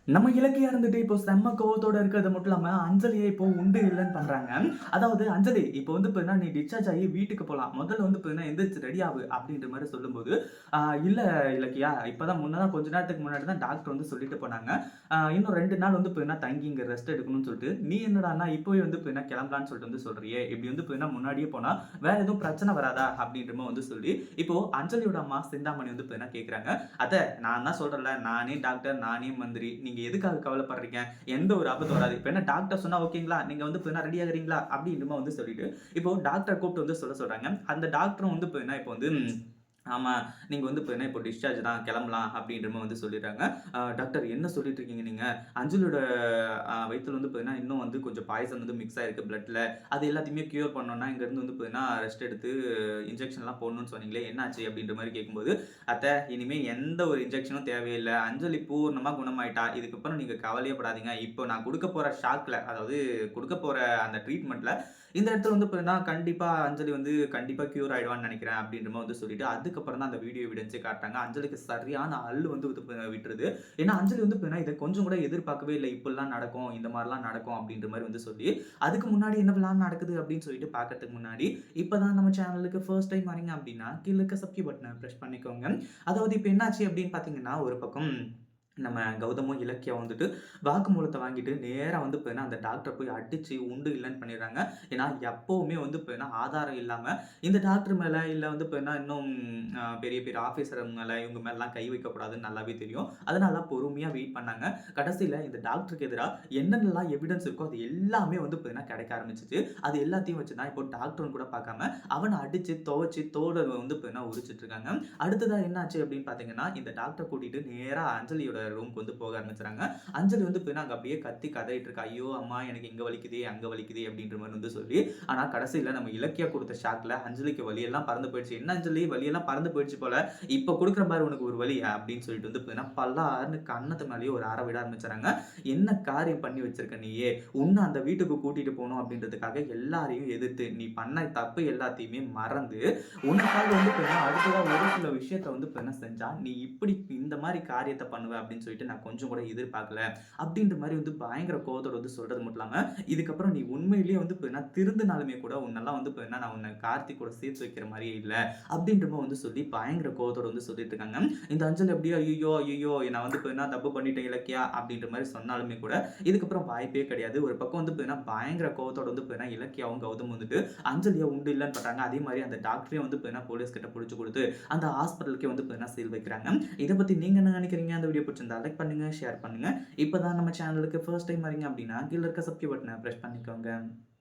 நம்ம இலக்கியா இருந்துட்டு இப்போ செம்ம கோவத்தோட இருக்கிறது மட்டும் இல்லாம, அஞ்சலிய இப்போ உண்டு இல்லன்னு பண்றாங்க. அதாவது அஞ்சலி இப்போ வந்து பார்த்தீங்கன்னா, "நீ டிஸ்சார்ஜ் ஆகி வீட்டுக்கு போலாம். முதல்ல வந்து பார்த்தீங்கன்னா, எந்திரிச்சு ரெடி ஆவு" அப்படின்ற மாரி சொல்லும்போது, இல்ல இலக்கியா, இப்பதான் முன்னதான் கொஞ்ச நேரத்துக்கு முன்னாடி தான் டாக்டர் வந்து சொல்லிட்டு போனாங்க. இன்னும் 2 நாள் வந்து பார்த்தீங்கன்னா, தங்கி இங்க ரெஸ்ட் எடுக்கணும்னு சொல்லிட்டு, நீ என்னடான்னா இப்பவே வந்து பார்த்தீங்கன்னா, கிளம்பலான்னு சொல்லிட்டு வந்து சொல்றியே! இப்படி வந்து பார்த்தீங்கன்னா, முன்னாடியே போனா வேற எதுவும் பிரச்சனை வராதா?" அப்படின்ற மாரி வந்து சொல்லி, இப்போ அஞ்சலியோட அம்மா சிந்தாமணி வந்து பார்த்தீங்கன்னா கேட்குறாங்க. "அத்தை, நான் தான் சொல்றேன்ல, நானே டாக்டர், நானே மந்திரி. நீங்க எதுக்காக கவலைப்படுறீங்க? எந்த ஒரு ஆபத்தும் வராது. இப்ப என்ன டாக்டர் சொன்னா ஓகேங்களா? நீங்க வந்து இப்ப என்ன ரெடி ஆகுறீங்களா?" அப்படின்னுமா வந்து சொல்லிட்டு, இப்போ டாக்டர கூப்பிட்டு வந்து சொல்ல சொல்றாங்க. அந்த டாக்டரும் வந்து இப்ப வந்து ஆமா. நீங்க வந்து இப்ப என்ன இப்போ டிஸ்சார்ஜ் தான் கிளம்பலாம் அப்படின்ற மாரி வந்து சொல்லிடுறாங்க. டாக்டர் என்ன சொல்லிட்டு இருக்கீங்க நீங்க? அஞ்சலியோட வயித்துல வந்து பார்த்தீங்கன்னா, இன்னும் வந்து கொஞ்சம் பாய்சன் வந்து மிக்ஸ் ஆயிருக்கு பிளட்ல. அது எல்லாத்தையுமே கியூர் பண்ணணும்னா, இங்கருந்து வந்து பார்த்தீங்கன்னா, ரெஸ்ட் எடுத்து இன்ஜெக்ஷன்லாம் போடணும்னு சொன்னீங்களே, என்னாச்சு? அப்படின்ற மாரி கேட்கும்போது, அத்தை இனிமே எந்த ஒரு இன்ஜெக்ஷனும் தேவையில்ல. அஞ்சலி பூர்ணமா குணமாயிட்டா. இதுக்கப்புறம் நீங்க கவலையே படாதீங்க. இப்போ நான் குடுக்க போற ஷாக்ல, அதாவது குடுக்க போற அந்த ட்ரீட்மெண்ட்ல, இந்த இடத்துல வந்து பார்த்தீங்கன்னா, கண்டிப்பா அஞ்சலி வந்து கண்டிப்பா கியூர் ஆயிடுவான்னு நெனைக்கிறேன் அப்படின்ற மாரி வந்து சொல்லிட்டு, அதுக்கப்புறம் தான் அந்த வீடியோ எவிடன்ஸே காட்டுறாங்க. அஞ்சலிக்கு சரியான அள்ளு வந்து விட்டுருது. ஏன்னா, அஞ்சலி வந்து பார்த்தீங்கன்னா, இத கொஞ்சம் கூட எதிர்பார்க்கவே இல்ல. இப்படிலாம் நடக்கும், இந்த மாரிலாம் நடக்கும் அப்படின்ற மாரி வந்து சொல்லி, அதுக்கு முன்னாடி என்னவெல்லாம் நடக்குது அப்படின்னு சொல்லிட்டு பார்க்கறதுக்கு முன்னாடி, இப்ப தான் நம்ம சேனலுக்கு ஃபர்ஸ்ட் டைம் வரீங்க அப்படின்னா, கீழ இருக்க சப்ஸ்கிரைப் பட்டன பிரஸ் பண்ணிக்கோங்க. அதாவது இப்ப என்னாச்சு அப்படின்னு பார்த்தீங்கன்னா, ஒரு பக்கம் நம்ம கௌதமும், இலக்கியா வந்துட்டு வாக்குமூலத்த வாங்கிட்டு நேரா வந்து பார்த்தீங்கன்னா, அந்த டாக்டர போய் அடிச்சு உண்டு இல்லன்னு பண்ணிடுறாங்க. ஏன்னா, எப்பவுமே வந்து பார்த்தீங்கன்னா, ஆதாரம் இல்லாம இந்த டாக்டர் மேல இல்ல வந்து பார்த்தீங்கன்னா, இன்னும் பெரிய பெரிய ஆஃபீசர் மேல இவங்க மேலலாம் கை வைக்கக்கூடாதுன்னு நல்லாவே தெரியும். அதனால பொறுமையா வெயிட் பண்ணாங்க. கடைசில இந்த டாக்டருக்கு எதிரா என்னென்னலாம் எவிடன்ஸ் இருக்கோ, அது எல்லாமே வந்து பார்த்தீங்கன்னா, கிடைக்க ஆரம்பிச்சுச்சு. அது எல்லாத்தையும் வச்சு தான் இப்போ டாக்டர்ன்னு கூட பார்க்காம, அவன அடிச்சு, துவச்சு தோல வந்து பார்த்தீங்கன்னா, உரிச்சுட்டு இருக்காங்க. அடுத்ததா என்னாச்சு அப்படின்னு பார்த்தீங்கன்னா, இந்த டாக்டர கூட்டிட்டு நேரா அஞ்சலியோட ரூம்க்கு வந்து போக ஆரம்பிச்சுறாங்க. அஞ்சலி வந்து பார்த்தீங்கன்னா, அங்க அப்படியே கத்தி கதறிட்டு இருக்கா. "ஐயோ! அம்மா எனக்கு இங்க வலிக்குதே, அங்க வலிக்குதே" அப்படின்ற மாரி வந்து சொல்லி, ஆனா கடைசில நம்ம இலக்கியா குடுத்த ஷாக்ல அஞ்சலிக்கு வலியெல்லாம் பறந்து போயிடுச்சு. "என்ன அஞ்சலி வலியெல்லாம் பறந்து போயிடுச்சு போல. இப்ப குடுக்குறேன் பாரு உனக்கு ஒரு வலி" அப்படின்னு சொல்லிட்டு வந்து பார்த்தீங்கன்னா, பல்லார்ன்னு கன்னத்து மேலயே ஒரு அற விட ஆரம்பிச்சுறாங்க. "என்ன காரியம் பண்ணி வச்சிருக்க நீயு? உன்ன அந்த வீட்டுக்கு கூட்டிட்டு போணும் அப்படின்றதுக்காக எல்லாரையும் எதிர்த்து, நீ பண்ண தப்பு எல்லாத்தையுமே மறந்து, உனக்காக வந்து பார்த்தீங்கன்னா, அடுத்ததா ஒரு சில விஷயத்த வந்து பார்த்தீங்கன்னா செஞ்சா, நீ இப்படி இந்த மாரி காரியத்த பண்ணுவ அப்படின்னு சொல்லிட்டு நான் கொஞ்சம் கூட எதிர்பார்க்கல. அப்படின்ற மாரி வந்து பயங்கர கோவத்தோட வந்து சொல்றது மட்டும் இல்லாம, இதுக்கப்புறம் நீ உண்மையிலேயே வந்து பார்த்தீங்கன்னா, திருந்துனாலுமே கூட உன்னெல்லாம் வந்து பார்த்தீங்கன்னா, நான் உன்ன கார்த்திக் கூட சேர்த்து வைக்கிற மாரியே இல்ல. அப்படின்ற மாரி வந்து சொல்லி பயங்கர கோவத்தோட வந்து சொல்லிட்டு இருக்காங்க. இந்த அஞ்சலி அப்படியே ஐய்யயோ! ஐய்யயோ! நான் வந்து பார்த்தீங்கன்னா, தப்பு பண்ணிட்டேன் இலக்கியா அப்படின்ற மாரி சொன்னாலுமே கூட, இதுக்கப்புறம் வாய்ப்பே கிடையாது. ஒரு பக்கம் வந்து பார்த்தீங்கன்னா, பயங்கர கோவத்தோட வந்து பார்த்தீங்கன்னா, இலக்கியாவும் கௌதமும் வந்துட்டு அஞ்சலிய உண்டு இல்லன்னு பண்றாங்க. அதே மாரி அந்த டாக்டரையும் வந்து பார்த்தீங்கன்னா, போலீஸ் கிட்ட புடிச்சு குடுத்து, அந்த ஹாஸ்பிட்டலுக்கே வந்து பார்த்தீங்கன்னா, சீல் வைக்கிறாங்க. இத பத்தி நீங்க என்ன நினைக்கிறீங்க? அந்த வீடியோ பிடிச்சிருந்தா லைக் பண்ணுங்க, ஷேர் பண்ணுங்க. இப்ப தான் நம்ம சேனலுக்கு ஃபர்ஸ்ட் டைம் வரீங்க அப்படின்னா, கீழ இருக்க சப்ஸ்கிரைப் பட்டன பிரஸ் பண்ணிக்கோங்க.